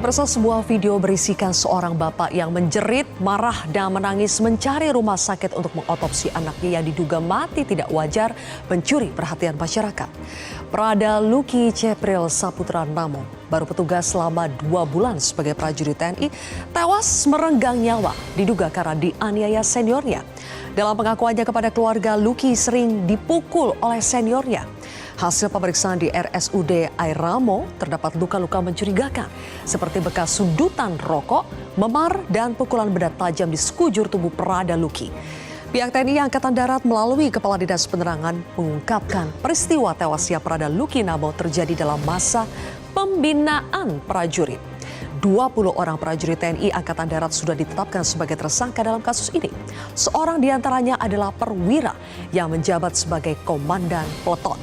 Pemirsa, sebuah video berisikan seorang bapak yang menjerit, marah dan menangis mencari rumah sakit untuk mengotopsi anaknya yang diduga mati tidak wajar mencuri perhatian masyarakat. Prada Lucky Cepril Saputra Namo, baru petugas selama 2 bulan sebagai prajurit TNI, tewas merenggang nyawa diduga karena dianiaya seniornya. Dalam pengakuannya kepada keluarga, Lucky sering dipukul oleh seniornya. Hasil pemeriksaan di RSUD Airamo terdapat luka-luka mencurigakan seperti bekas sundutan rokok, memar, dan pukulan benda tajam di sekujur tubuh Prada Lucky. Pihak TNI Angkatan Darat melalui Kepala Dinas Penerangan mengungkapkan peristiwa tewasnya Prada Lucky Namo terjadi dalam masa pembinaan prajurit. 20 orang prajurit TNI Angkatan Darat sudah ditetapkan sebagai tersangka dalam kasus ini. Seorang diantaranya adalah perwira yang menjabat sebagai komandan peleton.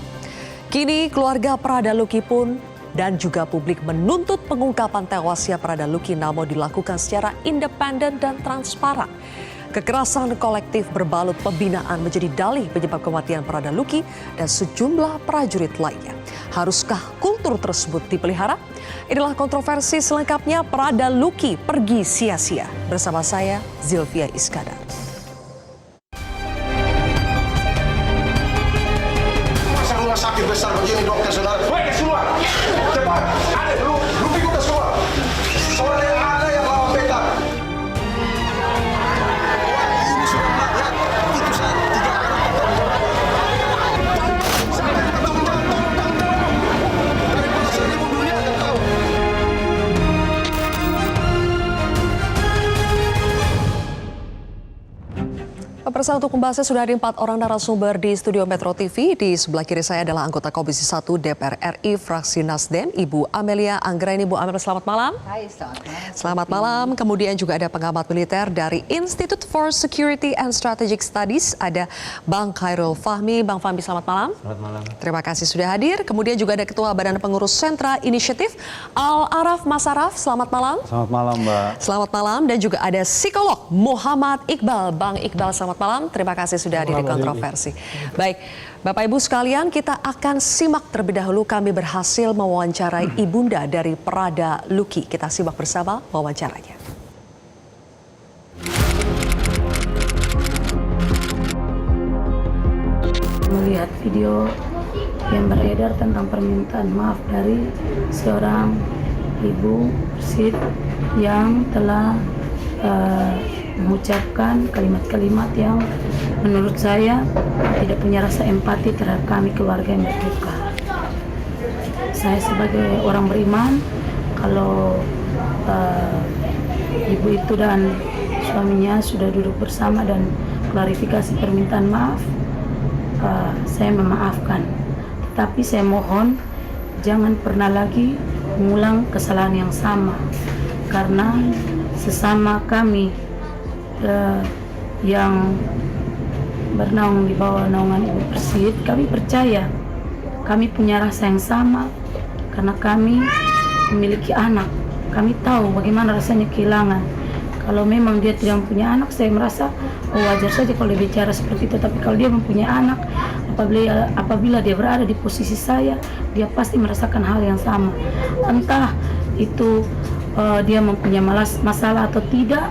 Kini keluarga Prada Lucky pun dan juga publik menuntut pengungkapan tewasnya Prada Lucky Namo dilakukan secara independen dan transparan. Kekerasan kolektif berbalut pembinaan menjadi dalih penyebab kematian Prada Lucky dan sejumlah prajurit lainnya. Haruskah kultur tersebut dipelihara? Inilah kontroversi selengkapnya. Prada Lucky pergi sia-sia. Bersama saya, Zilvia Iskandar. Sakit besar begini dokter saudara. Woi, keluar. Cepat. Ada lu pikir udah keluar. Soalnya ada yang lawan beta. Ini sudah melihat itu saat 3 orang. Daripada 1000 dunia akan tahu. Pemirsa, untuk membahasnya sudah ada 4 orang narasumber di studio Metro TV. Di sebelah kiri saya adalah anggota Komisi 1 DPR RI fraksi Nasdem, Ibu Amelia Anggraini. Bu Amelia, selamat malam. Hai, selamat malam. Selamat malam. Kemudian juga ada pengamat militer dari Institute for Security and Strategic Studies, ada Bang Khairul Fahmi. Bang Fahmi, selamat malam. Selamat malam. Terima kasih sudah hadir. Kemudian juga ada Ketua Badan Pengurus Sentra Inisiatif, Al-Araf Mas Araf. Selamat malam. Selamat malam, Mbak. Selamat malam. Dan juga ada psikolog Muhammad Iqbal. Bang Iqbal, selamat malam. Terima kasih sudah hadir di kontroversi. Baik, Bapak Ibu sekalian, kita akan simak terlebih dahulu. Kami berhasil mewawancarai ibunda dari Prada Lucky. Kita simak bersama wawancaranya. Melihat video yang beredar tentang permintaan maaf dari seorang ibu Sid yang telah mengucapkan kalimat-kalimat yang menurut saya tidak punya rasa empati terhadap kami keluarga yang berduka. Saya sebagai orang beriman, kalau ibu itu dan suaminya sudah duduk bersama dan klarifikasi permintaan maaf, saya memaafkan. Tetapi saya mohon jangan pernah lagi mengulang kesalahan yang sama, karena sesama kami yang bernaung di bawah naungan Ibu Persid, kami percaya kami punya rasa yang sama karena kami memiliki anak. Kami tahu bagaimana rasanya kehilangan. Kalau memang dia tidak mempunyai anak, saya merasa wajar saja kalau dia bicara seperti itu. Tapi kalau dia mempunyai anak, apabila dia berada di posisi saya, dia pasti merasakan hal yang sama. Entah itu dia mempunyai masalah atau tidak,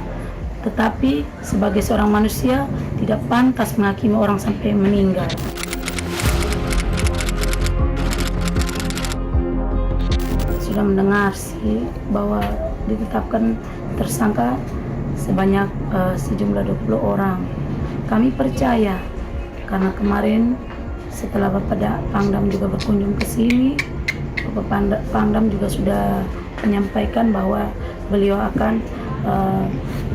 tetapi sebagai seorang manusia tidak pantas menghakimi orang sampai meninggal. Sudah mendengar sih bahwa ditetapkan tersangka sebanyak sejumlah 20 orang. Kami percaya karena kemarin setelah Bapak Pangdam juga berkunjung ke sini, Bapak Pangdam juga sudah menyampaikan bahwa beliau akan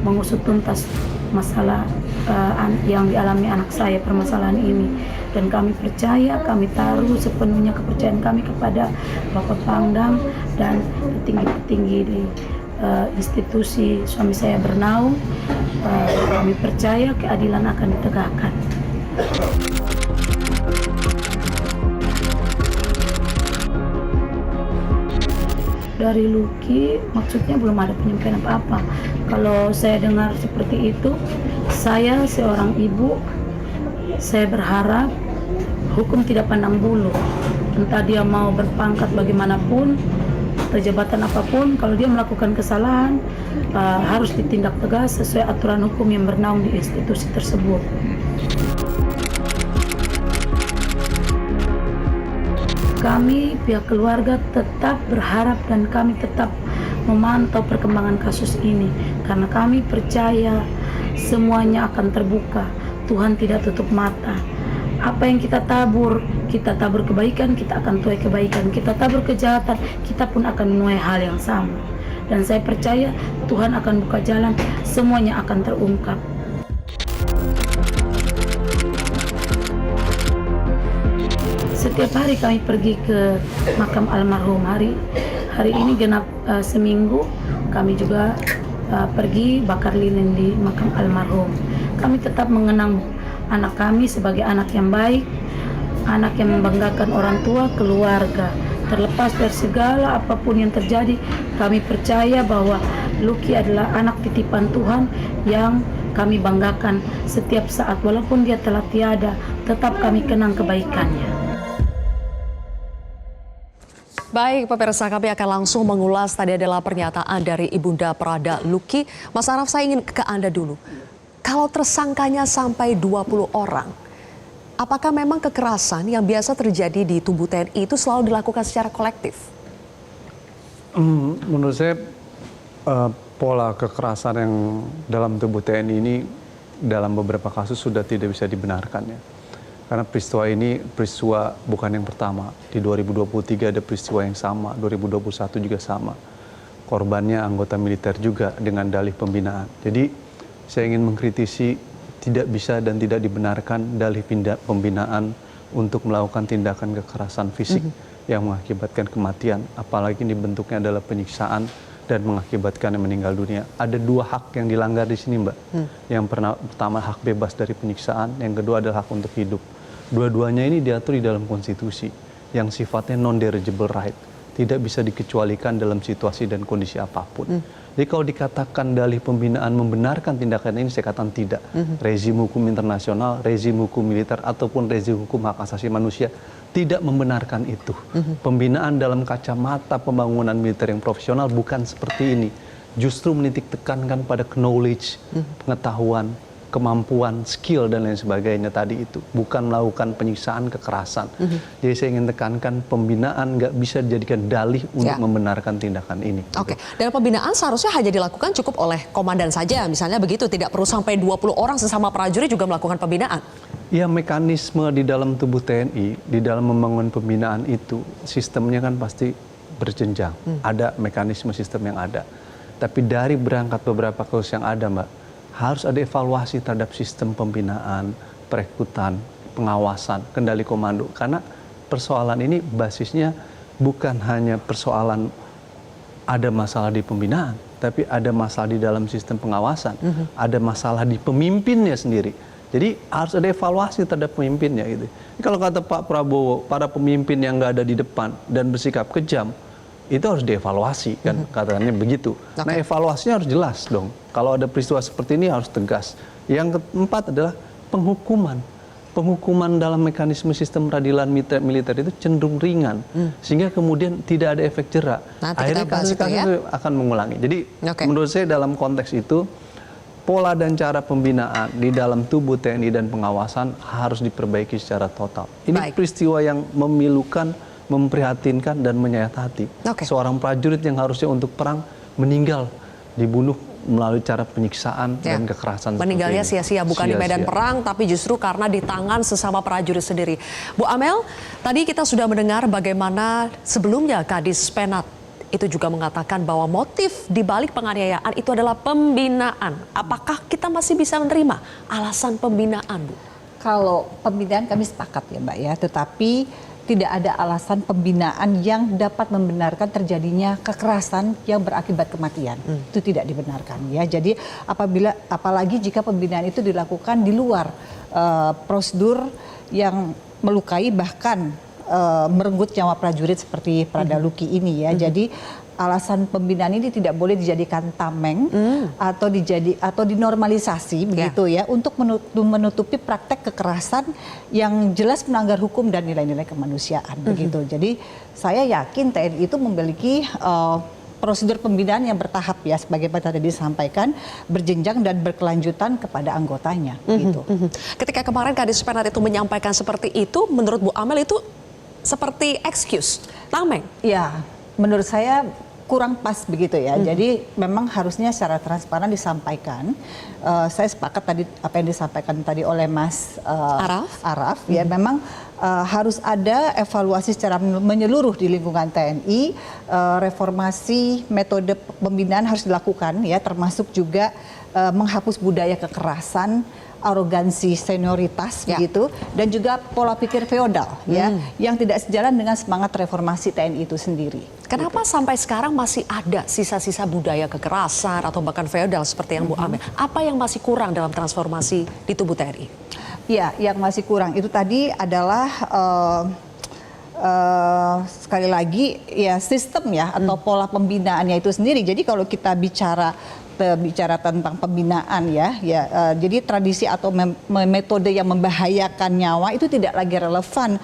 mengusut tuntas masalah yang dialami anak saya, permasalahan ini. Dan kami percaya, kami taruh sepenuhnya kepercayaan kami kepada Bapak Pangdam dan petinggi-petinggi di institusi suami saya bernaung. Kami percaya keadilan akan ditegakkan. Dari Lucky maksudnya belum ada penyampaian apa-apa. Kalau saya dengar seperti itu, saya seorang ibu, saya berharap hukum tidak pandang bulu. Entah dia mau berpangkat bagaimanapun, jabatan apapun, kalau dia melakukan kesalahan harus ditindak tegas sesuai aturan hukum yang bernaung di institusi tersebut. Kami pihak keluarga tetap berharap dan kami tetap memantau perkembangan kasus ini karena kami percaya semuanya akan terbuka. Tuhan tidak tutup mata. Apa yang kita tabur kebaikan, kita akan tuai kebaikan. Kita tabur kejahatan, kita pun akan menuai hal yang sama. Dan saya percaya Tuhan akan buka jalan, semuanya akan terungkap. Setiap hari kami pergi ke makam almarhum. Hari ini genap seminggu kami juga pergi bakar lilin di makam almarhum. Kami tetap mengenang anak kami sebagai anak yang baik, anak yang membanggakan orang tua, keluarga. Terlepas dari segala apapun yang terjadi, kami percaya bahwa Lucky adalah anak titipan Tuhan yang kami banggakan setiap saat. Walaupun dia telah tiada, tetap kami kenang kebaikannya. Baik, pemirsa, kami akan langsung mengulas. Tadi adalah pernyataan dari Ibunda Prada Lucky. Mas Araf, saya ingin ke Anda dulu. Kalau tersangkanya sampai 20 orang, apakah memang kekerasan yang biasa terjadi di tubuh TNI itu selalu dilakukan secara kolektif? Menurut saya pola kekerasan yang dalam tubuh TNI ini dalam beberapa kasus sudah tidak bisa dibenarkan ya. Karena peristiwa ini peristiwa bukan yang pertama. Di 2023 ada peristiwa yang sama, 2021 juga sama. Korbannya anggota militer juga dengan dalih pembinaan. Jadi saya ingin mengkritisi tidak bisa dan tidak dibenarkan dalih pembinaan untuk melakukan tindakan kekerasan fisik yang mengakibatkan kematian. Apalagi ini bentuknya adalah penyiksaan dan mengakibatkan meninggal dunia. Ada dua hak yang dilanggar di sini, Mbak. Yang pertama hak bebas dari penyiksaan, yang kedua adalah hak untuk hidup. Dua-duanya ini diatur di dalam konstitusi yang sifatnya non-derigible right, tidak bisa dikecualikan dalam situasi dan kondisi apapun. Jadi kalau dikatakan dalih pembinaan membenarkan tindakan ini, saya katakan tidak. Rezim hukum internasional, rezim hukum militer, ataupun rezim hukum hak asasi manusia tidak membenarkan itu. Pembinaan dalam kacamata pembangunan militer yang profesional bukan seperti ini. Justru menitik tekankan pada knowledge, pengetahuan, kemampuan, skill, dan lain sebagainya tadi itu. Bukan melakukan penyiksaan, kekerasan. Jadi saya ingin tekankan pembinaan nggak bisa dijadikan dalih untuk membenarkan tindakan ini. Oke, dan pembinaan seharusnya hanya dilakukan cukup oleh komandan saja, misalnya begitu. Tidak perlu sampai 20 orang sesama prajurit juga melakukan pembinaan. Ya, mekanisme di dalam tubuh TNI, di dalam membangun pembinaan itu, sistemnya kan pasti berjenjang. Ada mekanisme sistem yang ada. Tapi dari berangkat beberapa kasus yang ada, Mbak, harus ada evaluasi terhadap sistem pembinaan, perekrutan, pengawasan, kendali komando. Karena persoalan ini basisnya bukan hanya persoalan ada masalah di pembinaan, tapi ada masalah di dalam sistem pengawasan, ada masalah di pemimpinnya sendiri. Jadi harus ada evaluasi terhadap pemimpinnya gitu. Kalau kata Pak Prabowo, para pemimpin yang nggak ada di depan dan bersikap kejam, itu harus dievaluasi kan, katanya begitu. Nah, evaluasinya harus jelas dong. Kalau ada peristiwa seperti ini harus tegas. Yang keempat adalah penghukuman. Penghukuman dalam mekanisme sistem peradilan militer itu cenderung ringan, sehingga kemudian tidak ada efek jerak. Akhirnya kasus-kasus akan mengulangi. Jadi menurut saya dalam konteks itu, pola dan cara pembinaan di dalam tubuh TNI dan pengawasan harus diperbaiki secara total. Ini peristiwa yang memilukan, memprihatinkan, dan menyayat hati. Seorang prajurit yang harusnya untuk perang meninggal, dibunuh melalui cara penyiksaan dan kekerasan. Meninggalnya sia-sia, bukan di medan perang, tapi justru karena di tangan sesama prajurit sendiri. Bu Amel, tadi kita sudah mendengar bagaimana sebelumnya Kadis Penat itu juga mengatakan bahwa motif di balik penganiayaan itu adalah pembinaan. Apakah kita masih bisa menerima alasan pembinaan, Bu? Kalau pembinaan kami sepakat ya, Mbak ya, tetapi tidak ada alasan pembinaan yang dapat membenarkan terjadinya kekerasan yang berakibat kematian. Itu tidak dibenarkan ya. Jadi apalagi jika pembinaan itu dilakukan di luar prosedur yang melukai bahkan merenggut nyawa prajurit seperti Prada Lucky ini ya. Jadi alasan pembinaan ini tidak boleh dijadikan tameng atau dinormalisasi begitu ya untuk menutupi praktek kekerasan yang jelas melanggar hukum dan nilai-nilai kemanusiaan begitu. Jadi saya yakin TNI itu memiliki prosedur pembinaan yang bertahap ya, sebagai tadi disampaikan, berjenjang dan berkelanjutan kepada anggotanya. Gitu. Ketika kemarin Kadis Penat itu menyampaikan seperti itu, menurut Bu Amel itu seperti excuse, tameng? Ya, menurut saya kurang pas begitu ya. Jadi memang harusnya secara transparan disampaikan. Saya sepakat tadi apa yang disampaikan tadi oleh Mas Araf. Ya memang harus ada evaluasi secara menyeluruh di lingkungan TNI. Reformasi metode pembinaan harus dilakukan ya, termasuk juga menghapus budaya kekerasan, arogansi senioritas begitu, dan juga pola pikir feodal ya yang tidak sejalan dengan semangat reformasi TNI itu sendiri. Kenapa sampai sekarang masih ada sisa-sisa budaya kekerasan atau bahkan feodal seperti yang Bu Amel? Apa yang masih kurang dalam transformasi di tubuh TNI? Ya, yang masih kurang itu tadi adalah sekali lagi ya sistem ya atau pola pembinaannya itu sendiri. Jadi kalau kita bicara tentang pembinaan ya, jadi tradisi atau metode yang membahayakan nyawa itu tidak lagi relevan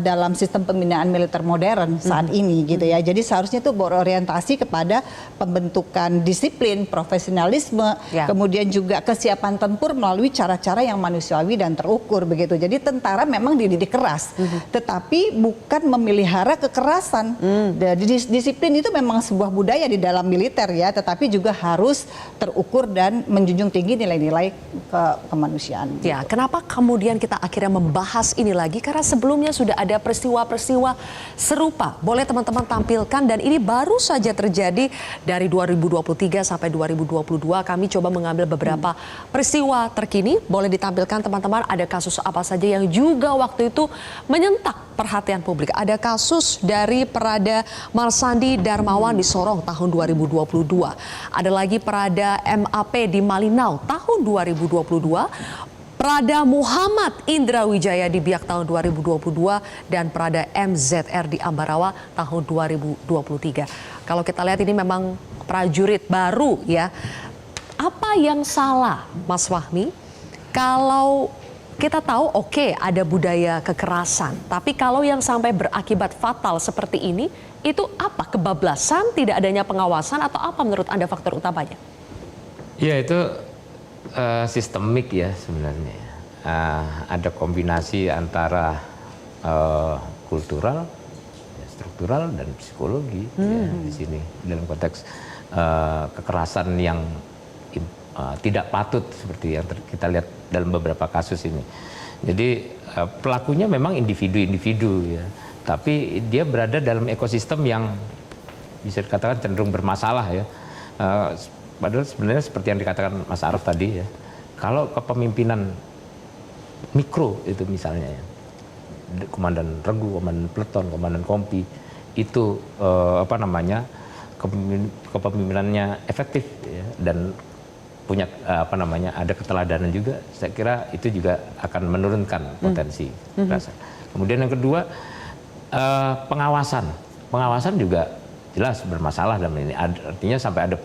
dalam sistem pembinaan militer modern saat ini gitu ya. Jadi seharusnya itu berorientasi kepada pembentukan disiplin, profesionalisme, kemudian juga kesiapan tempur melalui cara-cara yang manusiawi dan terukur begitu. Jadi tentara memang dididik keras, tetapi bukan memelihara kekerasan. Disiplin itu memang sebuah budaya di dalam militer ya, tetapi juga harus terukur dan menjunjung tinggi nilai-nilai kemanusiaan. Ya, kenapa kemudian kita akhirnya membahas ini lagi? Karena sebelumnya sudah ada peristiwa-peristiwa serupa. Boleh teman-teman tampilkan, dan ini baru saja terjadi dari 2023 sampai 2022. Kami coba mengambil beberapa peristiwa terkini. Boleh ditampilkan teman-teman, ada kasus apa saja yang juga waktu itu menyentak perhatian publik. Ada kasus dari Prada Marsandi Darmawan di Sorong tahun 2022. Ada lagi Prada MAP di Malinau tahun 2022. Prada Muhammad Indra Wijaya di Biak tahun 2022 dan Prada MZR di Ambarawa tahun 2023. Kalau kita lihat ini memang prajurit baru ya. Apa yang salah, Mas Fahmi? Kalau kita tahu oke, ada budaya kekerasan, tapi kalau yang sampai berakibat fatal seperti ini, itu apa? Kebablasan, tidak adanya pengawasan, atau apa menurut Anda faktor utamanya? Ya itu sistemik ya sebenarnya. Ada kombinasi antara kultural, struktural dan psikologi ya, di sini dalam konteks kekerasan yang tidak patut seperti yang kita lihat dalam beberapa kasus ini. Jadi pelakunya memang individu-individu ya, tapi dia berada dalam ekosistem yang bisa dikatakan cenderung bermasalah ya. Padahal sebenarnya seperti yang dikatakan Mas Araf tadi ya, kalau kepemimpinan mikro itu misalnya ya, komandan regu, komandan peleton, komandan kompi itu kepemimpinannya efektif ya, dan punya ada keteladanan juga, saya kira itu juga akan menurunkan potensi kekerasan. Kemudian yang kedua, pengawasan juga jelas bermasalah dalam ini. Artinya sampai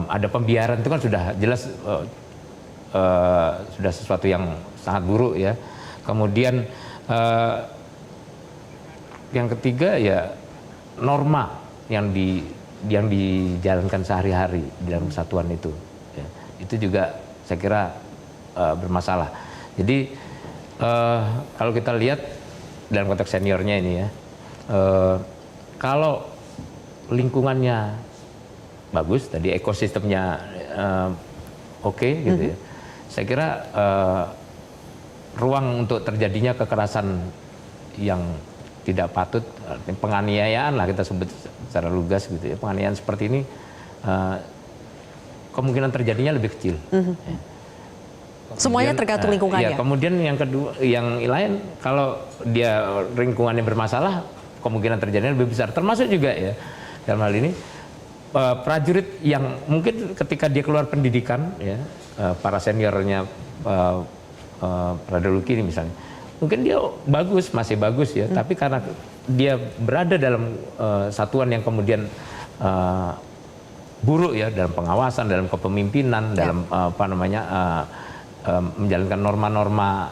ada pembiaran, itu kan sudah jelas sudah sesuatu yang sangat buruk ya. Kemudian yang ketiga ya norma yang dijalankan sehari-hari di dalam kesatuan itu. Itu juga saya kira bermasalah. Jadi kalau kita lihat dalam konteks seniornya ini ya, kalau lingkungannya bagus, tadi ekosistemnya oke gitu ya, saya kira ruang untuk terjadinya kekerasan yang tidak patut, penganiayaan lah kita sebut secara lugas gitu ya, penganiayaan seperti ini kemungkinan terjadinya lebih kecil. Semuanya tergantung lingkungannya. Ya, kemudian yang kedua, yang lain kalau dia lingkungannya bermasalah, kemungkinan terjadinya lebih besar. Termasuk juga ya dalam hal ini prajurit yang mungkin ketika dia keluar pendidikan ya, para seniornya Prada Luki ini misalnya, mungkin dia masih bagus ya, tapi karena dia berada dalam satuan yang kemudian buruk ya dalam pengawasan, dalam kepemimpinan, dalam menjalankan norma-norma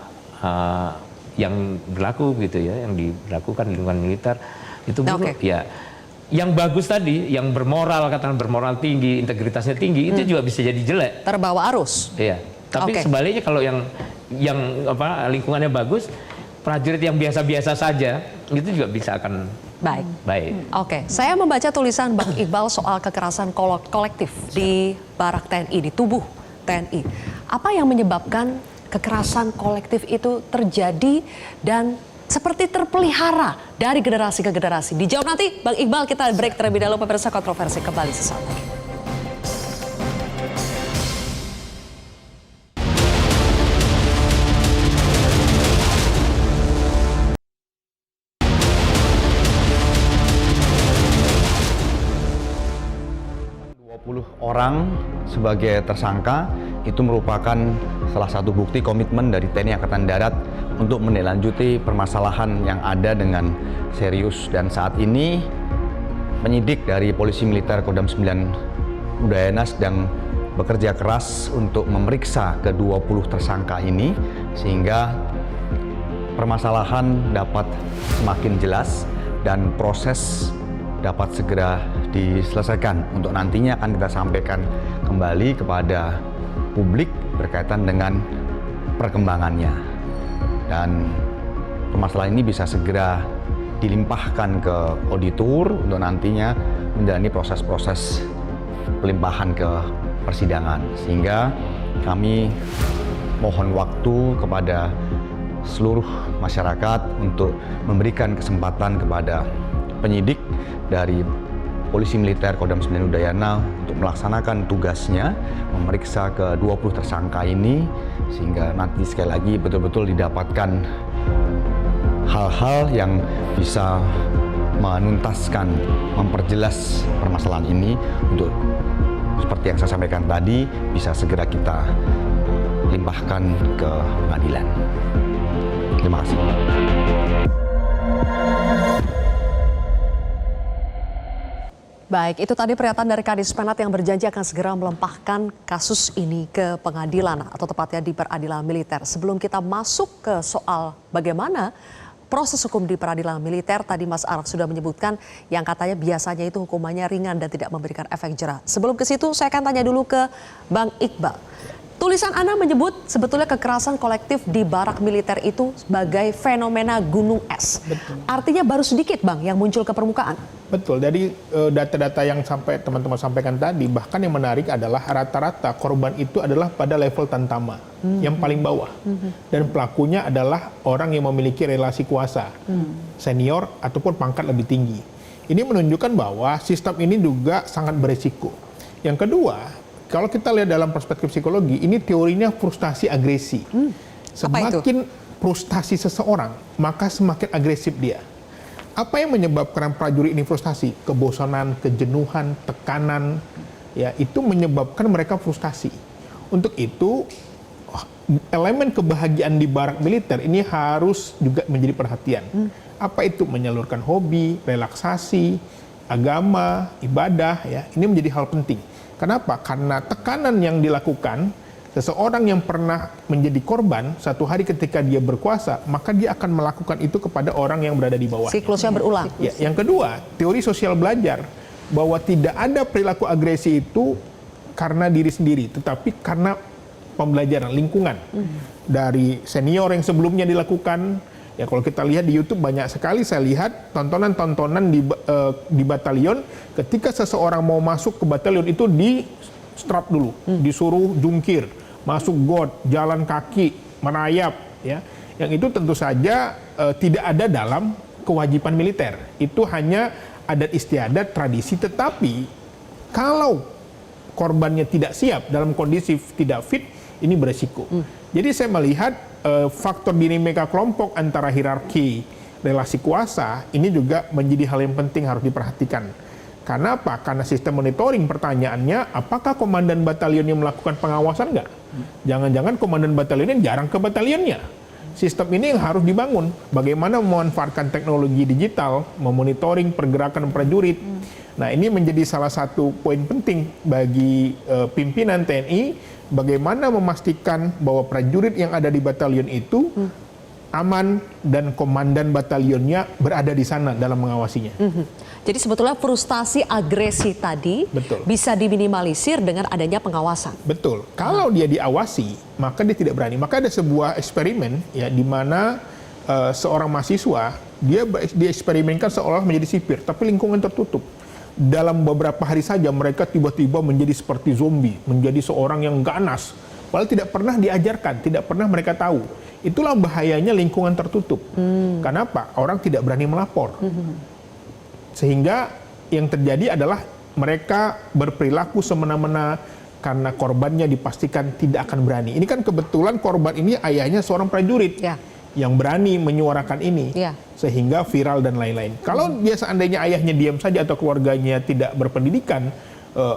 yang berlaku gitu ya, yang dilakukan di lingkungan militer itu buruk ya. Yang bagus tadi, yang bermoral, katakan bermoral tinggi, integritasnya tinggi, itu juga bisa jadi jelek. Terbawa arus. Iya. Tapi sebaliknya kalau yang lingkungannya bagus, prajurit yang biasa-biasa saja itu juga bisa akan baik. Oke, saya membaca tulisan Bang Iqbal soal kekerasan kolektif di barak TNI, di tubuh TNI. Apa yang menyebabkan kekerasan kolektif itu terjadi dan seperti terpelihara dari generasi ke generasi? Dijawab nanti, Bang Iqbal. Kita break terlebih dahulu, pemirsa. Kontroversi kembali sesaat lagi. Orang sebagai tersangka itu merupakan salah satu bukti komitmen dari TNI Angkatan Darat untuk menindaklanjuti permasalahan yang ada dengan serius. Dan saat ini penyidik dari Polisi Militer Kodam 9 Udayana sedang bekerja keras untuk memeriksa ke-20 tersangka ini sehingga permasalahan dapat semakin jelas dan proses dapat segera diselesaikan. Untuk nantinya akan kita sampaikan kembali kepada publik berkaitan dengan perkembangannya. Dan permasalahan ini bisa segera dilimpahkan ke auditor untuk nantinya menjalani proses-proses pelimpahan ke persidangan. Sehingga kami mohon waktu kepada seluruh masyarakat untuk memberikan kesempatan kepada penyidik dari Polisi Militer Kodam 9 Udayana untuk melaksanakan tugasnya, memeriksa ke-20 tersangka ini, sehingga nanti sekali lagi betul-betul didapatkan hal-hal yang bisa menuntaskan, memperjelas permasalahan ini untuk seperti yang saya sampaikan tadi, bisa segera kita limpahkan ke pengadilan. Terima kasih. Baik, itu tadi pernyataan dari Kadis Penat yang berjanji akan segera melempahkan kasus ini ke pengadilan atau tepatnya di peradilan militer. Sebelum kita masuk ke soal bagaimana proses hukum di peradilan militer, tadi Mas Araf sudah menyebutkan yang katanya biasanya itu hukumannya ringan dan tidak memberikan efek jera. Sebelum ke situ, saya akan tanya dulu ke Bang Iqbal. Tulisan Anda menyebut sebetulnya kekerasan kolektif di barak militer itu sebagai fenomena gunung es. Betul. Artinya baru sedikit, Bang, yang muncul ke permukaan. Betul, dari data-data yang teman-teman sampaikan tadi, bahkan yang menarik adalah rata-rata korban itu adalah pada level tantama, yang paling bawah. Dan pelakunya adalah orang yang memiliki relasi kuasa, senior ataupun pangkat lebih tinggi. Ini menunjukkan bahwa sistem ini juga sangat beresiko. Yang kedua, kalau kita lihat dalam perspektif psikologi, ini teorinya frustasi agresi. Semakin frustasi seseorang, maka semakin agresif dia. Apa yang menyebabkan prajurit ini frustasi? Kebosanan, kejenuhan, tekanan, ya itu menyebabkan mereka frustasi. Untuk itu, elemen kebahagiaan di barak militer ini harus juga menjadi perhatian. Apa itu? Menyalurkan hobi, relaksasi, agama, ibadah, ya ini menjadi hal penting. Kenapa? Karena tekanan yang dilakukan, seseorang yang pernah menjadi korban, satu hari ketika dia berkuasa, maka dia akan melakukan itu kepada orang yang berada di bawah. Siklusnya berulang. Ya, yang kedua, teori sosial belajar bahwa tidak ada perilaku agresi itu karena diri sendiri, tetapi karena pembelajaran lingkungan. Dari senior yang sebelumnya dilakukan, ya kalau kita lihat di YouTube banyak sekali saya lihat tontonan-tontonan di batalion ketika seseorang mau masuk ke batalion itu di strap dulu, disuruh jungkir, masuk got, jalan kaki, merayap, ya. Yang itu tentu saja tidak ada dalam kewajiban militer. Itu hanya adat istiadat, tradisi, tetapi kalau korbannya tidak siap dalam kondisi tidak fit, ini beresiko. Jadi saya melihat faktor dinamika kelompok antara hierarki, relasi kuasa, ini juga menjadi hal yang penting harus diperhatikan. Karena apa? Karena sistem monitoring, pertanyaannya, apakah komandan batalionnya melakukan pengawasan nggak? Jangan-jangan komandan batalionnya jarang ke batalionnya. Sistem ini yang harus dibangun. Bagaimana memanfaatkan teknologi digital, memonitoring pergerakan prajurit, Nah, ini menjadi salah satu poin penting bagi pimpinan TNI, bagaimana memastikan bahwa prajurit yang ada di batalion itu aman dan komandan batalionnya berada di sana dalam mengawasinya. Jadi sebetulnya frustasi agresi tadi Betul. bisa diminimalisir dengan adanya pengawasan. Betul. Kalau dia diawasi, maka dia tidak berani. Maka ada sebuah eksperimen ya di mana seorang mahasiswa dia dieksperimenkan seolah menjadi sipir, tapi lingkungan tertutup. Dalam beberapa hari saja mereka tiba-tiba menjadi seperti zombie, menjadi seorang yang ganas. Padahal tidak pernah diajarkan, tidak pernah mereka tahu. Itulah bahayanya lingkungan tertutup. Kenapa? Orang tidak berani melapor. Sehingga yang terjadi adalah mereka berperilaku semena-mena karena korbannya dipastikan tidak akan berani. Ini kan kebetulan korban ini ayahnya seorang prajurit yang berani menyuarakan ini, sehingga viral dan lain-lain. Kalau dia seandainya ayahnya diam saja atau keluarganya tidak berpendidikan,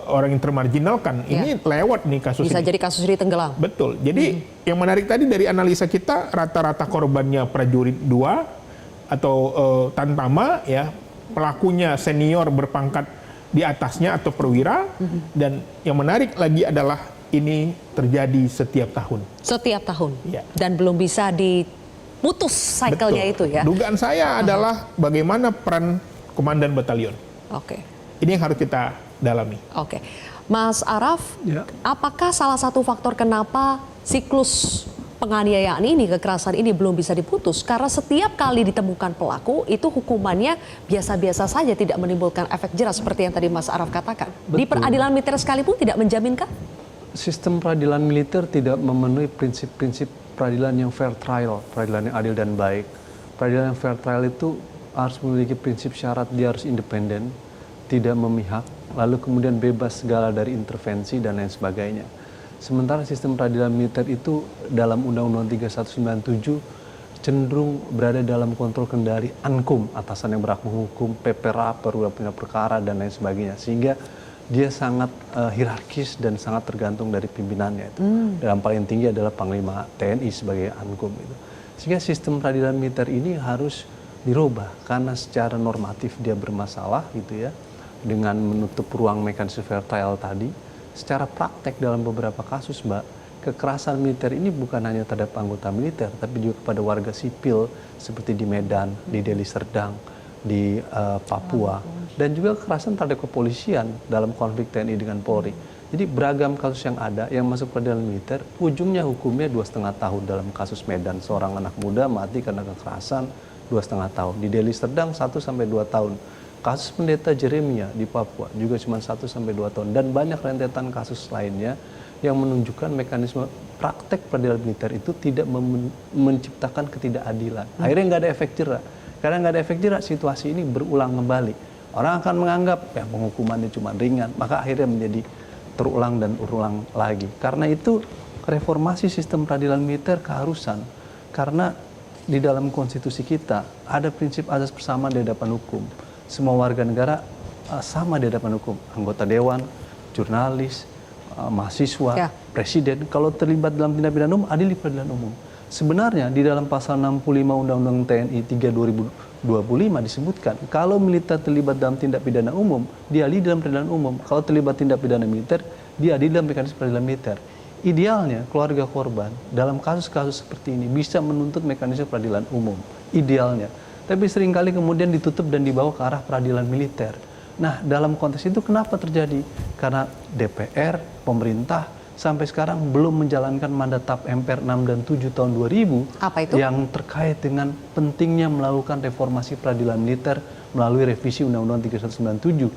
orang yang termarginalkan, ini lewat nih kasus bisa ini. jadi kasus ini tenggelam. Betul. Jadi yang menarik tadi dari analisa kita, rata-rata korbannya prajurit 2 atau Tantama, ya, pelakunya senior berpangkat di atasnya atau perwira, dan yang menarik lagi adalah ini terjadi setiap tahun. Setiap tahun. Ya. Dan belum bisa diputus cycle-nya itu ya. Dugaan saya adalah bagaimana peran komandan batalion. Oke. Ini yang harus kita dalami. Oke. Mas Araf, apakah salah satu faktor kenapa siklus penganiayaan ini, kekerasan ini belum bisa diputus? Karena setiap kali ditemukan pelaku, itu hukumannya biasa-biasa saja, tidak menimbulkan efek jerah seperti yang tadi Mas Araf katakan. Di peradilan militer sekalipun tidak menjaminkan? Sistem peradilan militer tidak memenuhi prinsip-prinsip peradilan yang fair trial, peradilan yang adil dan baik. Peradilan yang fair trial itu harus memiliki prinsip syarat, dia harus independen, tidak memihak, lalu kemudian bebas segala dari intervensi dan lain sebagainya. Sementara sistem peradilan militer itu dalam Undang-Undang 3197 cenderung berada dalam kontrol kendali Ankum, atasan yang berhak menghukum, PPRA, perwira perkara, dan lain sebagainya. Sehingga dia sangat hierarkis dan sangat tergantung dari pimpinannya itu. Dan paling tinggi adalah Panglima TNI sebagai Ankum itu. Sehingga sistem peradilan militer ini harus dirubah karena secara normatif dia bermasalah gitu ya, dengan menutup ruang mekanisme fair trial tadi. Secara praktek dalam beberapa kasus, Mbak, kekerasan militer ini bukan hanya terhadap anggota militer, tapi juga kepada warga sipil seperti di Medan, di Deli Serdang, di Papua, dan juga kekerasan terhadap kepolisian dalam konflik TNI dengan Polri. Jadi beragam kasus yang ada yang masuk peradilan militer, ujungnya hukumnya 2,5 tahun. Dalam kasus Medan, seorang anak muda mati karena kekerasan 2,5 tahun. Di Deli Serdang 1 sampai 2 tahun. Kasus pendeta Jeremia di Papua juga cuma 1 sampai 2 tahun. Dan banyak rentetan kasus lainnya yang menunjukkan mekanisme praktek peradilan militer itu tidak menciptakan ketidakadilan. Akhirnya nggak ada efek jerah. Karena nggak ada efek jerah, situasi ini berulang kembali. Orang akan menganggap ya penghukumannya cuma ringan, maka akhirnya menjadi terulang dan ulang lagi. Karena itu reformasi sistem peradilan militer keharusan. Karena di dalam konstitusi kita ada prinsip azas persamaan di hadapan hukum. Semua warga negara sama di hadapan hukum. Anggota dewan, jurnalis, mahasiswa, presiden. Kalau terlibat dalam tindak pidana umum, adil di peradilan umum. Sebenarnya di dalam pasal 65 Undang-Undang TNI 3 2025 disebutkan, kalau militer terlibat dalam tindak pidana umum, diadili dalam peradilan umum. Kalau terlibat tindak pidana militer, diadili dalam mekanisme peradilan militer. Idealnya keluarga korban dalam kasus-kasus seperti ini bisa menuntut mekanisme peradilan umum. Idealnya. Tapi seringkali kemudian ditutup dan dibawa ke arah peradilan militer. Nah, dalam konteks itu kenapa terjadi? Karena DPR, pemerintah, sampai sekarang belum menjalankan mandat TAP MPR 6 dan 7 tahun 2000. Apa itu? Yang terkait dengan pentingnya melakukan reformasi peradilan militer melalui revisi Undang-Undang 3197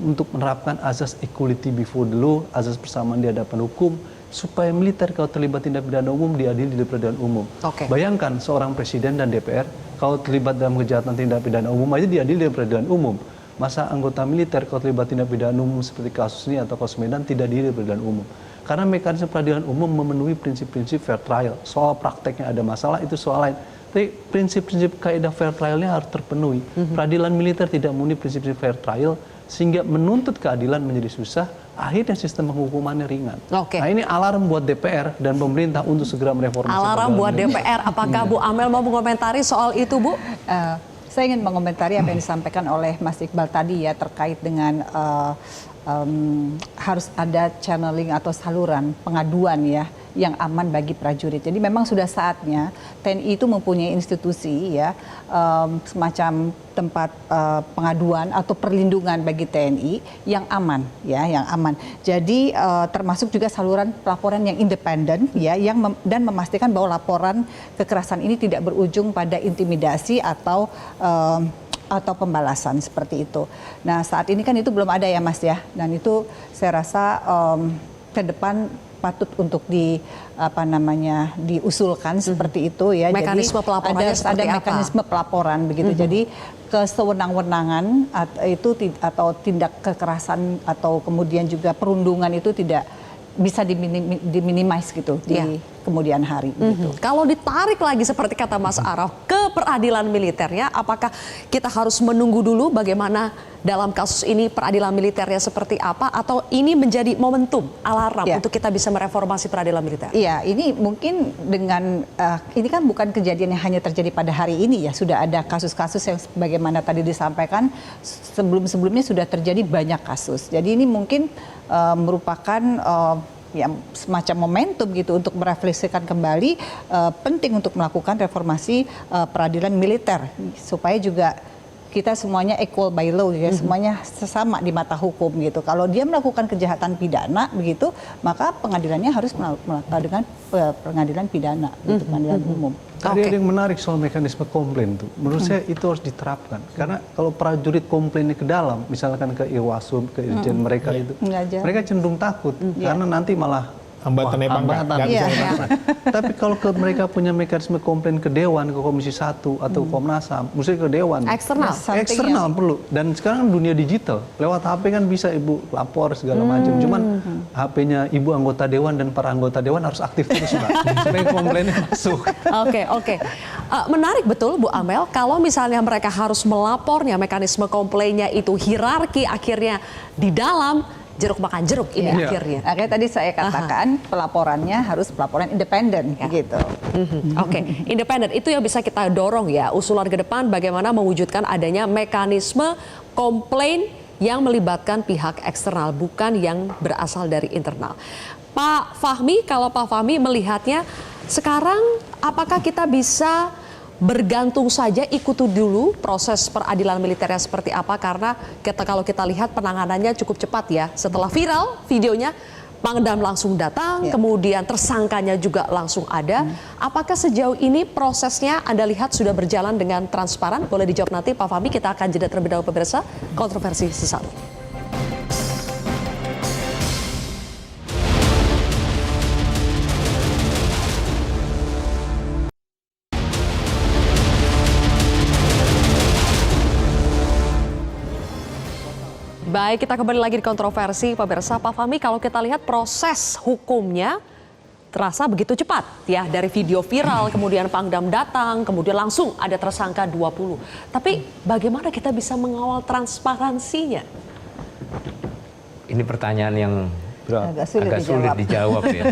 untuk menerapkan azas equality before the law, azas persamaan di hadapan hukum, supaya militer kalau terlibat tindak pidana umum diadili di peradilan umum. Bayangkan seorang presiden dan DPR kalau terlibat dalam kejahatan tindak pidana umum aja diadili di peradilan umum. Masa anggota militer kalau terlibat tindak pidana umum seperti kasus ini atau kasus Medan tidak diadili di peradilan umum. Karena mekanisme peradilan umum memenuhi prinsip-prinsip fair trial. Soal prakteknya ada masalah itu soal lain. Tapi prinsip-prinsip kaidah fair trialnya harus terpenuhi. Peradilan militer tidak memenuhi prinsip-prinsip fair trial sehingga menuntut keadilan menjadi susah. Akhirnya sistem penghukumannya ringan. Nah ini alarm buat DPR dan pemerintah untuk segera mereformasi. Alarm buat DPR. Apakah Bu Amel mau mengomentari soal itu, Bu? Saya ingin mengomentari apa yang disampaikan oleh Mas Iqbal tadi ya terkait dengan harus ada channeling atau saluran pengaduan ya yang aman bagi prajurit. Jadi memang sudah saatnya TNI itu mempunyai institusi ya semacam tempat pengaduan atau perlindungan bagi TNI yang aman ya, yang aman. Jadi termasuk juga saluran pelaporan yang independen ya, dan memastikan bahwa laporan kekerasan ini tidak berujung pada intimidasi atau pembalasan seperti itu. Nah saat ini kan itu belum ada ya Mas ya, dan itu saya rasa ke depan patut untuk diusulkan seperti itu ya. Mekanisme jadi pelaporannya seperti ada apa? mekanisme pelaporan begitu. Jadi kesewenang-wenangan itu atau tindak kekerasan atau kemudian juga perundungan itu tidak bisa diminimais gitu di kemudian hari. Gitu. Kalau ditarik lagi seperti kata Mas Araf ke peradilan militernya, apakah kita harus menunggu dulu bagaimana dalam kasus ini peradilan militernya seperti apa, atau ini menjadi momentum alarm untuk kita bisa mereformasi peradilan militer? Iya, ini mungkin dengan ini kan bukan kejadian yang hanya terjadi pada hari ini ya, sudah ada kasus-kasus yang bagaimana tadi disampaikan sebelum-sebelumnya sudah terjadi banyak kasus. Jadi ini mungkin merupakan ya semacam momentum gitu untuk merefleksikan kembali penting untuk melakukan reformasi peradilan militer supaya juga kita semuanya equal by law ya, semuanya sesama di mata hukum gitu. Kalau dia melakukan kejahatan pidana begitu, maka pengadilannya harus melakukan dengan pengadilan pidana, gitu, pengadilan umum. Tadi ada yang menarik soal mekanisme komplain tuh. Menurut saya itu harus diterapkan. Karena kalau prajurit komplainnya ke dalam, misalkan ke Irwasum, ke Irjen mereka itu, mereka cenderung takut karena nanti malah Hambatannya bangga. Tapi kalau mereka punya mekanisme komplain ke Dewan, ke Komisi 1 atau Komnas HAM, mesti ke Dewan. Eksternal perlu. Dan sekarang dunia digital, lewat HP kan bisa ibu lapor segala macam. Cuman HP-nya ibu anggota Dewan dan para anggota Dewan harus aktif terus Mbak, supaya komplainnya masuk. Oke. Menarik betul Bu Amel, kalau misalnya mereka harus melapornya, mekanisme komplainnya itu hierarki akhirnya di dalam jeruk makan jeruk ini akhirnya. Akhirnya tadi saya katakan pelaporannya harus pelaporan independen gitu. Oke, independen itu yang bisa kita dorong ya. Usulan ke depan bagaimana mewujudkan adanya mekanisme komplain yang melibatkan pihak eksternal, bukan yang berasal dari internal. Pak Fahmi, kalau Pak Fahmi melihatnya sekarang apakah kita bisa bergantung saja, ikuti dulu proses peradilan militernya seperti apa, karena kalau kita lihat penanganannya cukup cepat ya. Setelah viral videonya, Pangdam langsung datang, kemudian tersangkanya juga langsung ada. Apakah sejauh ini prosesnya Anda lihat sudah berjalan dengan transparan? Boleh dijawab nanti Pak Fahmi, kita akan jeda terlebih dahulu pemirsa. Kontroversi sesaat. Baik, kita kembali lagi di kontroversi pemirsa. Pak Fahmi, kalau kita lihat proses hukumnya terasa begitu cepat ya, dari video viral kemudian Pangdam datang, kemudian langsung ada tersangka 20. Tapi bagaimana kita bisa mengawal transparansinya? Ini pertanyaan yang agak sulit dijawab ya.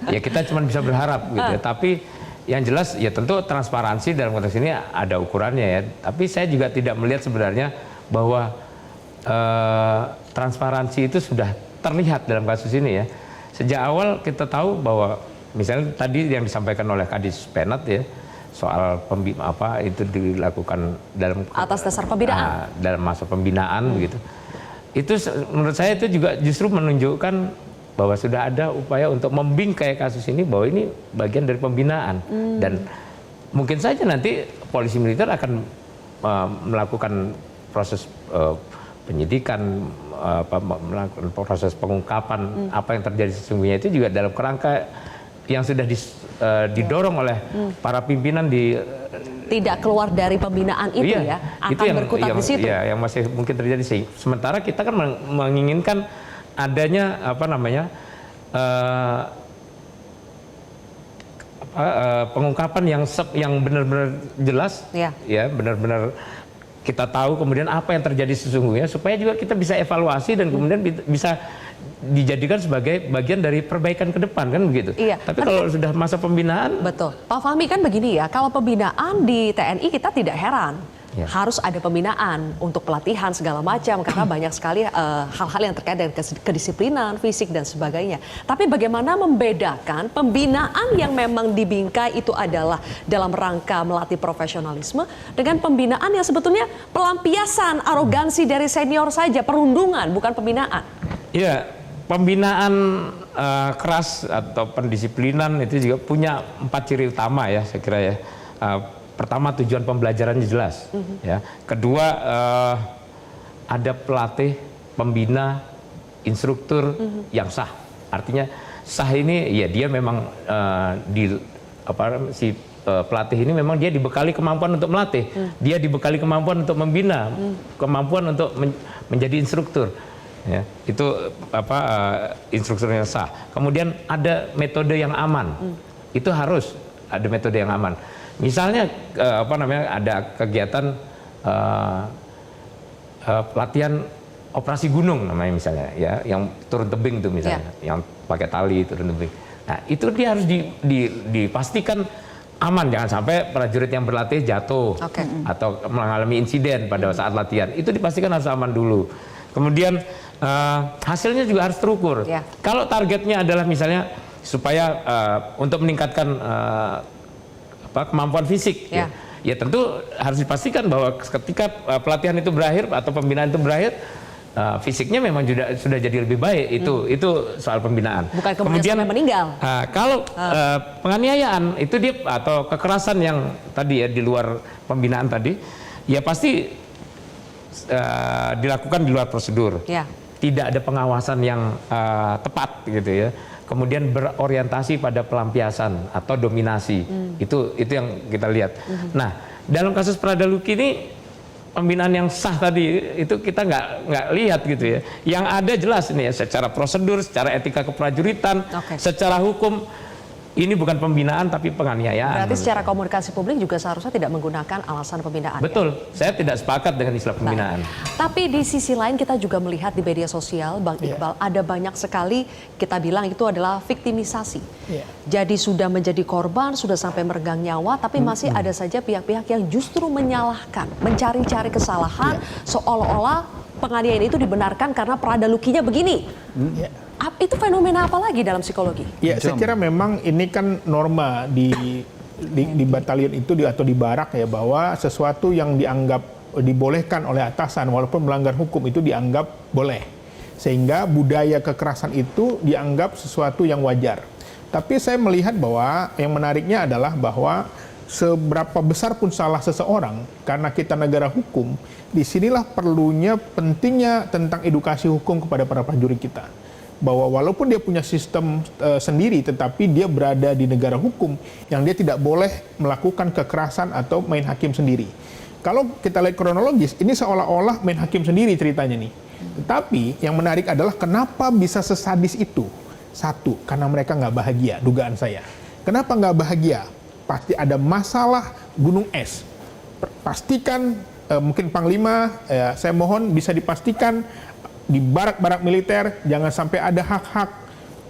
Ya kita cuma bisa berharap gitu ya. Tapi yang jelas ya tentu transparansi dalam konteks ini ada ukurannya ya. Tapi saya juga tidak melihat sebenarnya bahwa transparansi itu sudah terlihat dalam kasus ini ya. Sejak awal kita tahu bahwa misalnya tadi yang disampaikan oleh Kadis Penat ya, soal itu dilakukan dalam atas dasar pembinaan, dalam masa pembinaan begitu. Itu menurut saya itu juga justru menunjukkan bahwa sudah ada upaya untuk membingkai kasus ini, bahwa ini bagian dari pembinaan. Dan mungkin saja nanti polisi militer akan melakukan proses penyidikan, melakukan proses pengungkapan apa yang terjadi sesungguhnya, itu juga dalam kerangka yang sudah didorong oleh para pimpinan di tidak keluar dari pembinaan itu ya, akan itu yang, berkutat di situ. Iya, yang masih mungkin terjadi sih. Sementara kita kan menginginkan adanya pengungkapan yang benar-benar jelas, ya benar-benar kita tahu kemudian apa yang terjadi sesungguhnya, supaya juga kita bisa evaluasi dan kemudian bisa dijadikan sebagai bagian dari perbaikan ke depan, kan begitu. Iya. Tapi kalau sudah masa pembinaan, betul. Pak Fahmi, kan begini ya, kalau pembinaan di TNI kita tidak heran. harus ada pembinaan untuk pelatihan segala macam karena banyak sekali hal-hal yang terkait dengan kedisiplinan, fisik dan sebagainya. Tapi bagaimana membedakan pembinaan yang memang dibingkai itu adalah dalam rangka melatih profesionalisme dengan pembinaan yang sebetulnya pelampiasan arogansi dari senior saja, perundungan bukan pembinaan. Iya, pembinaan keras atau pendisiplinan itu juga punya 4 ciri utama ya saya kira ya. Pertama, tujuan pembelajarannya jelas. Ya. Kedua, ada pelatih, pembina, instruktur yang sah. Artinya sah ini ya dia memang pelatih ini memang dia dibekali kemampuan untuk melatih, dia dibekali kemampuan untuk membina, kemampuan untuk menjadi instruktur. Ya, itu instruktur yang sah. Kemudian ada metode yang aman. Itu harus ada metode yang aman. Misalnya ada kegiatan pelatihan operasi gunung namanya misalnya ya, yang turun tebing itu misalnya, yang pakai tali turun tebing. Nah, itu dia harus dipastikan aman, jangan sampai prajurit yang berlatih jatuh atau mengalami insiden pada saat latihan. Itu dipastikan harus aman dulu. Kemudian hasilnya juga harus terukur. Kalau targetnya adalah misalnya supaya untuk meningkatkan kemampuan fisik, ya tentu harus dipastikan bahwa ketika pelatihan itu berakhir atau pembinaan itu berakhir, fisiknya memang sudah jadi lebih baik. Itu soal pembinaan. Bukan kemudian sampai meninggal. Kalau penganiayaan itu dia atau kekerasan yang tadi ya di luar pembinaan tadi, ya pasti dilakukan di luar prosedur. Tidak ada pengawasan yang tepat gitu ya. Kemudian berorientasi pada pelampiasan atau dominasi. Itu yang kita lihat. Nah, dalam kasus Pradaluki ini pembinaan yang sah tadi itu kita nggak lihat gitu ya. Yang ada jelas ini ya, secara prosedur, secara etika keprajuritan, secara hukum. Ini bukan pembinaan tapi penganiayaan. Berarti secara komunikasi publik juga seharusnya tidak menggunakan alasan pembinaan. Betul, saya tidak sepakat dengan istilah pembinaan. Tapi di sisi lain kita juga melihat di media sosial, Bang Iqbal, ada banyak sekali kita bilang itu adalah viktimisasi. Jadi sudah menjadi korban, sudah sampai meregang nyawa, tapi masih ada saja pihak-pihak yang justru menyalahkan, mencari-cari kesalahan, seolah-olah penganiayaan itu dibenarkan karena Pradalukinya begini. Itu fenomena apa lagi dalam psikologi? Ya, saya kira memang ini kan norma di batalion itu atau di barak ya, bahwa sesuatu yang dianggap dibolehkan oleh atasan walaupun melanggar hukum itu dianggap boleh. Sehingga budaya kekerasan itu dianggap sesuatu yang wajar. Tapi saya melihat bahwa yang menariknya adalah bahwa seberapa besar pun salah seseorang, karena kita negara hukum, disinilah pentingnya tentang edukasi hukum kepada para prajurit kita. Bahwa walaupun dia punya sistem sendiri, tetapi dia berada di negara hukum yang dia tidak boleh melakukan kekerasan atau main hakim sendiri. Kalau kita lihat kronologis, ini seolah-olah main hakim sendiri ceritanya nih. Tetapi yang menarik adalah kenapa bisa sesadis itu? Satu, karena mereka nggak bahagia, dugaan saya. Kenapa nggak bahagia? Pasti ada masalah gunung es. Pastikan, mungkin Panglima, saya mohon bisa dipastikan di barak-barak militer jangan sampai ada hak-hak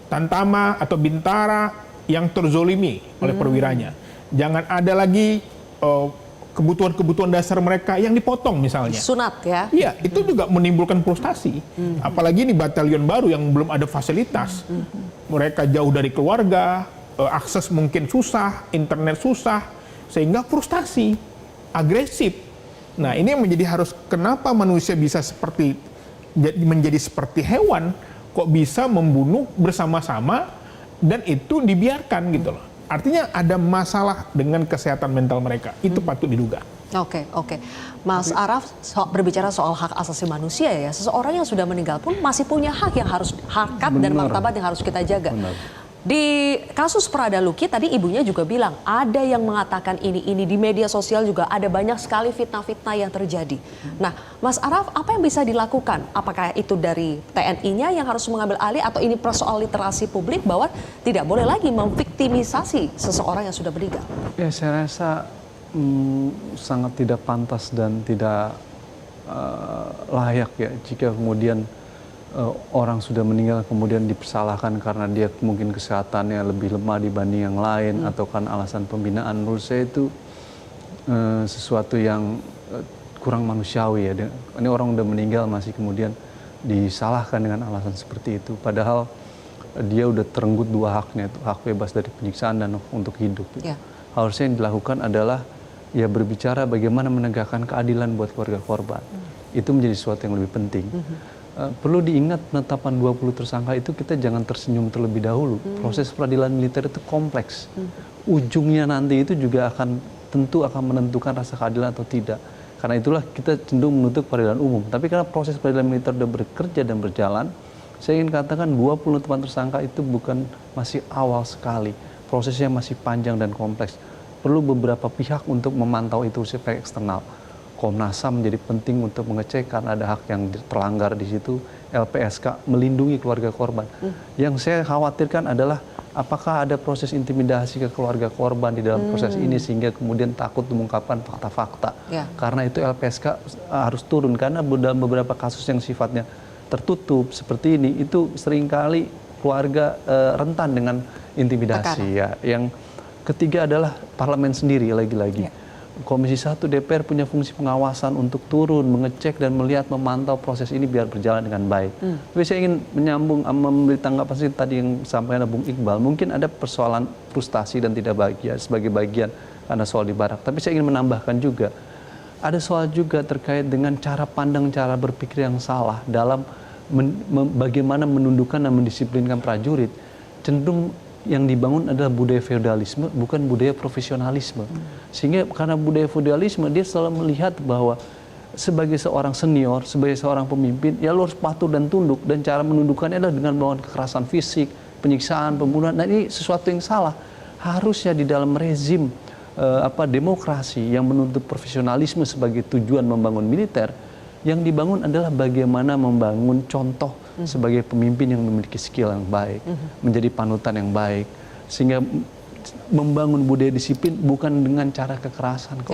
Tantama atau Bintara yang terzolimi oleh perwiranya. Jangan ada lagi kebutuhan-kebutuhan dasar mereka yang dipotong misalnya. Sunat ya? Iya, itu juga menimbulkan frustasi. Apalagi di batalion baru yang belum ada fasilitas. Mereka jauh dari keluarga, akses mungkin susah, internet susah, sehingga frustasi, agresif. Nah, ini yang menjadi harus kenapa manusia bisa menjadi seperti hewan, kok bisa membunuh bersama-sama dan itu dibiarkan gitu loh. Artinya ada masalah dengan kesehatan mental mereka. Itu patut diduga. Oke. Mas Araf berbicara soal hak asasi manusia ya. Seseorang yang sudah meninggal pun masih punya hak yang harus harkat dan martabat yang harus kita jaga. Di kasus Pradaluki tadi ibunya juga bilang ada yang mengatakan ini di media sosial juga ada banyak sekali fitnah-fitnah yang terjadi. Nah, Mas Araf, apa yang bisa dilakukan? Apakah itu dari TNI-nya yang harus mengambil alih atau ini persoal literasi publik bahwa tidak boleh lagi memviktimisasi seseorang yang sudah meninggal? Ya, saya rasa sangat tidak pantas dan tidak layak ya jika kemudian orang sudah meninggal kemudian dipersalahkan karena dia mungkin kesehatannya lebih lemah dibanding yang lain atau kan alasan pembinaan. Menurut saya itu sesuatu yang kurang manusiawi ya. Ini orang udah meninggal masih kemudian disalahkan dengan alasan seperti itu. Padahal dia udah terenggut dua haknya, itu hak bebas dari penyiksaan dan untuk hidup. Ya. Harusnya yang dilakukan adalah ya berbicara bagaimana menegakkan keadilan buat keluarga korban. Itu menjadi sesuatu yang lebih penting. Perlu diingat penetapan 20 tersangka itu kita jangan tersenyum terlebih dahulu. Proses peradilan militer itu kompleks. Ujungnya nanti itu juga tentu akan menentukan rasa keadilan atau tidak. Karena itulah kita cenderung menuntut peradilan umum. Tapi karena proses peradilan militer sudah bekerja dan berjalan, saya ingin katakan 20 penetapan tersangka itu masih awal sekali. Prosesnya masih panjang dan kompleks. Perlu beberapa pihak untuk memantau itu secara eksternal. Komnas HAM menjadi penting untuk mengecek karena ada hak yang terlanggar di situ. LPSK melindungi keluarga korban. Yang saya khawatirkan adalah apakah ada proses intimidasi ke keluarga korban di dalam proses ini sehingga kemudian takut mengungkapkan fakta-fakta. Ya. Karena itu LPSK harus turun karena dalam beberapa kasus yang sifatnya tertutup seperti ini itu seringkali keluarga rentan dengan intimidasi. Ya. Yang ketiga adalah parlemen sendiri lagi-lagi. Ya. Komisi 1 DPR punya fungsi pengawasan untuk turun, mengecek dan melihat, memantau proses ini biar berjalan dengan baik. Tapi saya ingin menyambung, memberi tanggapan sih tadi yang disampaikan Bung Iqbal. Mungkin ada persoalan frustasi dan tidak bahagia sebagai bagian karena soal di Barak. Tapi saya ingin menambahkan juga, ada soal juga terkait dengan cara pandang, cara berpikir yang salah dalam bagaimana menundukkan dan mendisiplinkan prajurit. Cenderung yang dibangun adalah budaya feodalisme, bukan budaya profesionalisme. Sehingga karena budaya feodalisme, dia selalu melihat bahwa sebagai seorang senior, sebagai seorang pemimpin, ya lo harus patuh dan tunduk. Dan cara menundukkannya adalah dengan melakukan kekerasan fisik, penyiksaan, pembunuhan. Nah ini sesuatu yang salah. Harusnya di dalam rezim demokrasi yang menuntut profesionalisme sebagai tujuan membangun militer, yang dibangun adalah bagaimana membangun contoh sebagai pemimpin yang memiliki skill yang baik, menjadi panutan yang baik, sehingga membangun budaya disiplin bukan dengan cara kekerasan kok,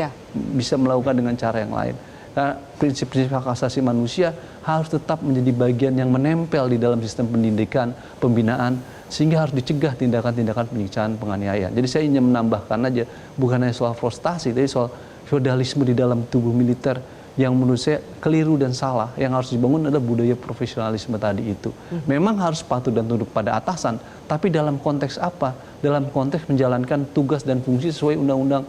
bisa melakukan dengan cara yang lain. Karena prinsip-prinsip hak asasi manusia harus tetap menjadi bagian yang menempel di dalam sistem pendidikan, pembinaan, sehingga harus dicegah tindakan-tindakan penyiksaan, penganiayaan. Jadi saya ingin menambahkan aja, bukan hanya soal frustasi, tapi soal feodalisme di dalam tubuh militer yang menurut saya keliru dan salah. Yang harus dibangun adalah budaya profesionalisme tadi itu. Memang harus patuh dan tunduk pada atasan, tapi dalam konteks apa? Dalam konteks menjalankan tugas dan fungsi sesuai Undang-Undang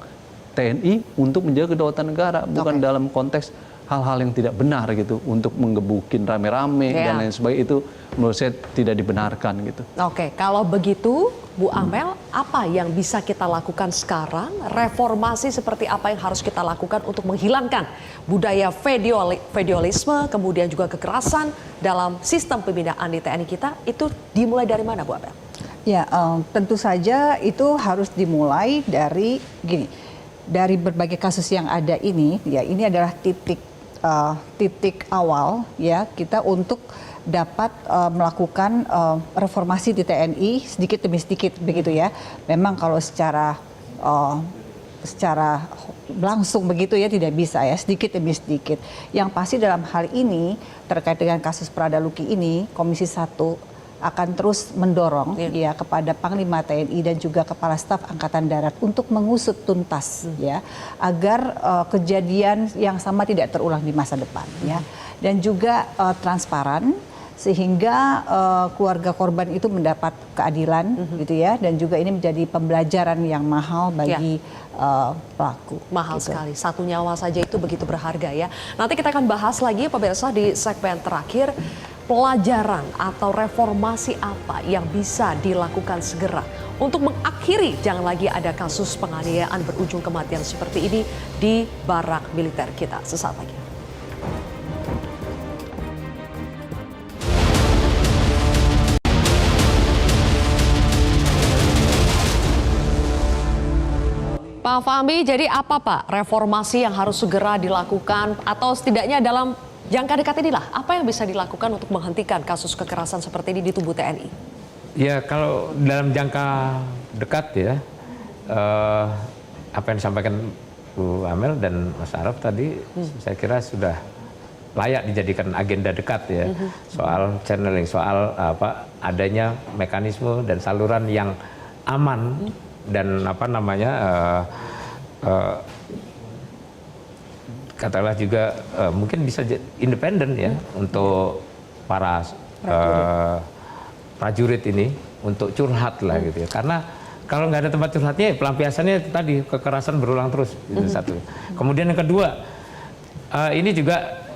TNI untuk menjaga kedaulatan negara, bukan dalam konteks hal-hal yang tidak benar gitu, untuk menggebukin rame-rame dan lain sebagainya. Itu menurut saya tidak dibenarkan gitu. Oke, kalau begitu Bu Amel, apa yang bisa kita lakukan sekarang? Reformasi seperti apa yang harus kita lakukan untuk menghilangkan budaya feodalisme, kemudian juga kekerasan dalam sistem pembinaan di TNI kita? Itu dimulai dari mana Bu Amel? Ya, tentu saja itu harus dimulai dari dari berbagai kasus yang ada ini. Ya, ini adalah titik awal ya kita untuk dapat melakukan reformasi di TNI sedikit demi sedikit begitu ya. Memang kalau secara langsung begitu ya tidak bisa ya, sedikit demi sedikit. Yang pasti dalam hal ini terkait dengan kasus Prada Luki ini, Komisi 1 akan terus mendorong ya kepada Panglima TNI dan juga Kepala Staf Angkatan Darat untuk mengusut tuntas ya agar kejadian yang sama tidak terulang di masa depan ya, dan juga transparan sehingga keluarga korban itu mendapat keadilan gitu ya, dan juga ini menjadi pembelajaran yang mahal bagi pelaku. Mahal gitu. sekali, satu nyawa saja itu begitu berharga ya. Nanti kita akan bahas lagi pemirsa di segmen terakhir, pelajaran atau reformasi apa yang bisa dilakukan segera untuk mengakhiri jangan lagi ada kasus penganiayaan berujung kematian seperti ini di barak militer kita. Sesaat lagi. Pak Fahmi, jadi apa Pak reformasi yang harus segera dilakukan atau setidaknya dalam jangka dekat inilah, apa yang bisa dilakukan untuk menghentikan kasus kekerasan seperti ini di tubuh TNI? Ya, kalau dalam jangka dekat ya, apa yang disampaikan Bu Amel dan Mas Araf tadi, saya kira sudah layak dijadikan agenda dekat ya. Soal channeling, soal adanya mekanisme dan saluran yang aman dan katakanlah juga mungkin bisa independen ya untuk para prajurit ini untuk curhat lah gitu ya. Karena kalau nggak ada tempat curhatnya, pelampiasannya itu tadi kekerasan berulang terus itu satu. Kemudian yang kedua, ini juga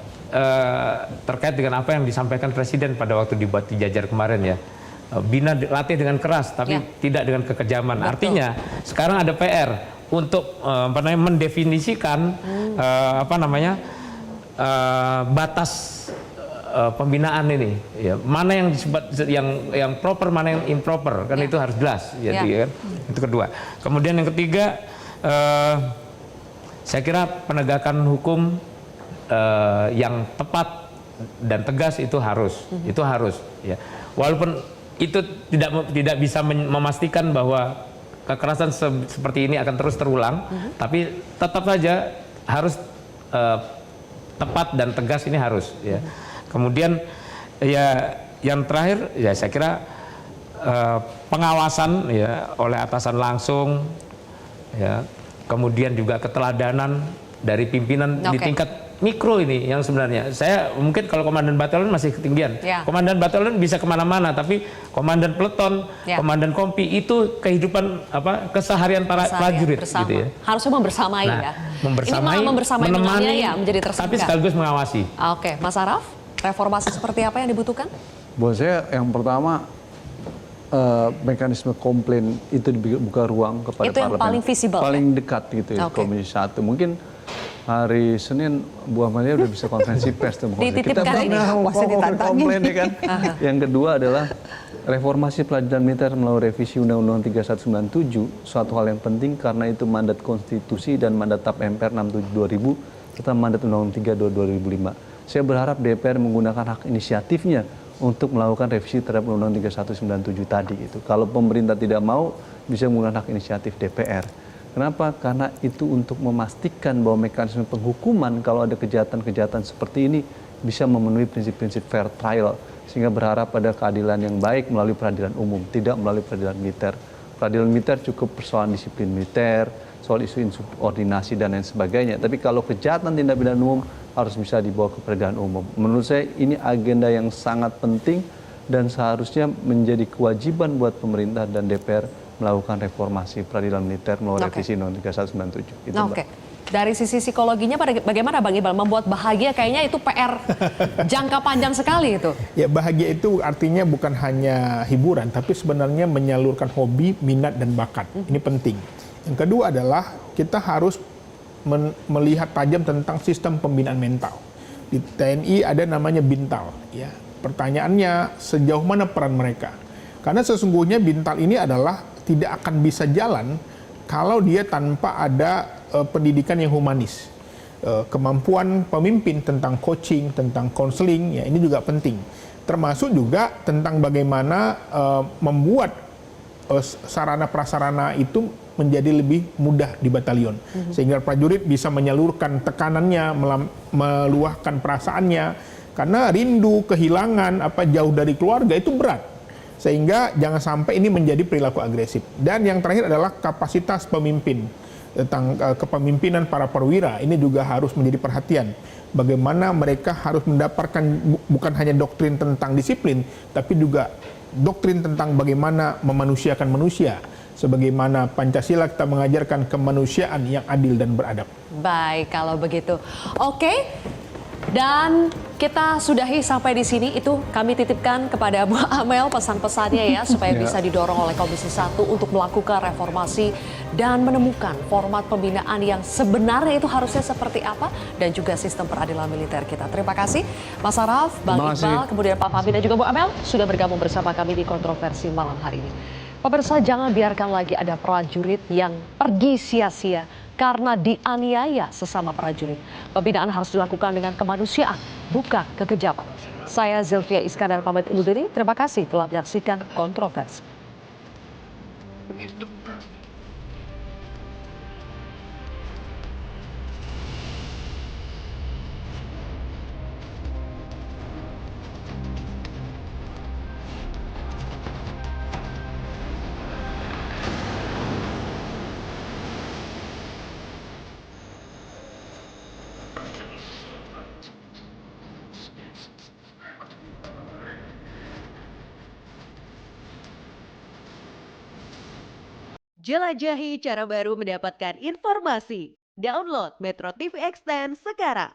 terkait dengan apa yang disampaikan Presiden pada waktu dibuat di Jajar kemarin ya. Bina latih dengan keras tapi tidak dengan kekejaman. Betul. Artinya sekarang ada PR untuk mendefinisikan batas pembinaan ini ya, mana yang disebut yang proper, mana yang improper, kan itu harus jelas jadi kan. Itu kedua. Kemudian yang ketiga, saya kira penegakan hukum yang tepat dan tegas itu harus ya, walaupun itu tidak bisa memastikan bahwa kekerasan seperti ini akan terus terulang, tapi tetap saja harus tepat dan tegas, ini harus ya. Kemudian ya yang terakhir ya saya kira pengawasan ya oleh atasan langsung ya, kemudian juga keteladanan dari pimpinan di tingkat mikro ini yang sebenarnya saya mungkin kalau komandan batalion masih ketinggian, komandan batalion bisa kemana-mana, tapi komandan peleton, komandan kompi itu kehidupan keseharian para prajurit gitu ya. Harusnya membersamai ya. Membersamai, ini membersamai menemani ya menjadi tersangka. Tapi sekaligus mengawasi. Oke, Mas Araf, reformasi seperti apa yang dibutuhkan? Buat saya yang pertama mekanisme komplain itu dibuka ruang kepada itu yang parlemen. paling visible, paling dekat gitu ya, Komisi 1. Mungkin hari Senin Bu Amalia udah bisa konferensi pers tuh. Kita pernah komplain ya kan. Yang kedua adalah reformasi peradilan militer melalui revisi Undang-Undang 3197, suatu hal yang penting karena itu mandat konstitusi dan mandat TAP MPR 67/2000 serta mandat Undang-Undang 32/2005. Saya berharap DPR menggunakan hak inisiatifnya untuk melakukan revisi terhadap Undang-Undang 3197 tadi itu. Kalau pemerintah tidak mau, bisa menggunakan hak inisiatif DPR. Kenapa? Karena itu untuk memastikan bahwa mekanisme penghukuman kalau ada kejahatan-kejahatan seperti ini bisa memenuhi prinsip-prinsip fair trial, sehingga berharap pada keadilan yang baik melalui peradilan umum, tidak melalui peradilan militer. Peradilan militer cukup persoalan disiplin militer, soal isu insubordinasi dan lain sebagainya. Tapi kalau kejahatan tindak pidana umum harus bisa dibawa ke peradilan umum. Menurut saya ini agenda yang sangat penting dan seharusnya menjadi kewajiban buat pemerintah dan DPR melakukan reformasi peradilan militer melalui revisi Undang-Undang 3197. Oke. Dari sisi psikologinya bagaimana Bang Iqbal? Membuat bahagia kayaknya itu PR jangka panjang sekali itu. Ya, bahagia itu artinya bukan hanya hiburan, tapi sebenarnya menyalurkan hobi, minat, dan bakat. Ini penting. Yang kedua adalah kita harus melihat tajam tentang sistem pembinaan mental. Di TNI ada namanya Bintal. Ya. Pertanyaannya sejauh mana peran mereka? Karena sesungguhnya Bintal ini adalah tidak akan bisa jalan kalau dia tanpa ada pendidikan yang humanis. Kemampuan pemimpin tentang coaching, tentang counseling, ya ini juga penting. Termasuk juga tentang bagaimana membuat sarana prasarana itu menjadi lebih mudah di batalion, sehingga prajurit bisa menyalurkan tekanannya, meluahkan perasaannya, karena rindu, kehilangan, jauh dari keluarga itu berat. Sehingga jangan sampai ini menjadi perilaku agresif. Dan yang terakhir adalah kapasitas pemimpin, tentang kepemimpinan para perwira. Ini juga harus menjadi perhatian. Bagaimana mereka harus mendapatkan bukan hanya doktrin tentang disiplin, tapi juga doktrin tentang bagaimana memanusiakan manusia. Sebagaimana Pancasila kita mengajarkan kemanusiaan yang adil dan beradab. Baik, kalau begitu. Oke. Dan kita sudahi sampai di sini. Itu kami titipkan kepada Bu Amel pesan-pesannya ya, supaya bisa didorong oleh Komisi 1 untuk melakukan reformasi dan menemukan format pembinaan yang sebenarnya itu harusnya seperti apa, dan juga sistem peradilan militer kita. Terima kasih Mas Araf, Bang Iqbal, kemudian Pak Fahmi dan juga Bu Amel sudah bergabung bersama kami di Kontroversi malam hari ini. Pemirsa, jangan biarkan lagi ada prajurit yang pergi sia-sia karena dianiaya sesama prajurit. Pembinaan harus dilakukan dengan kemanusiaan, bukan kekejaman. Saya Zilvia Iskandar pamit undur diri. Terima kasih telah menyaksikan Kontroversi. Jelajahi cara baru mendapatkan informasi. Download Metro TV Extend sekarang.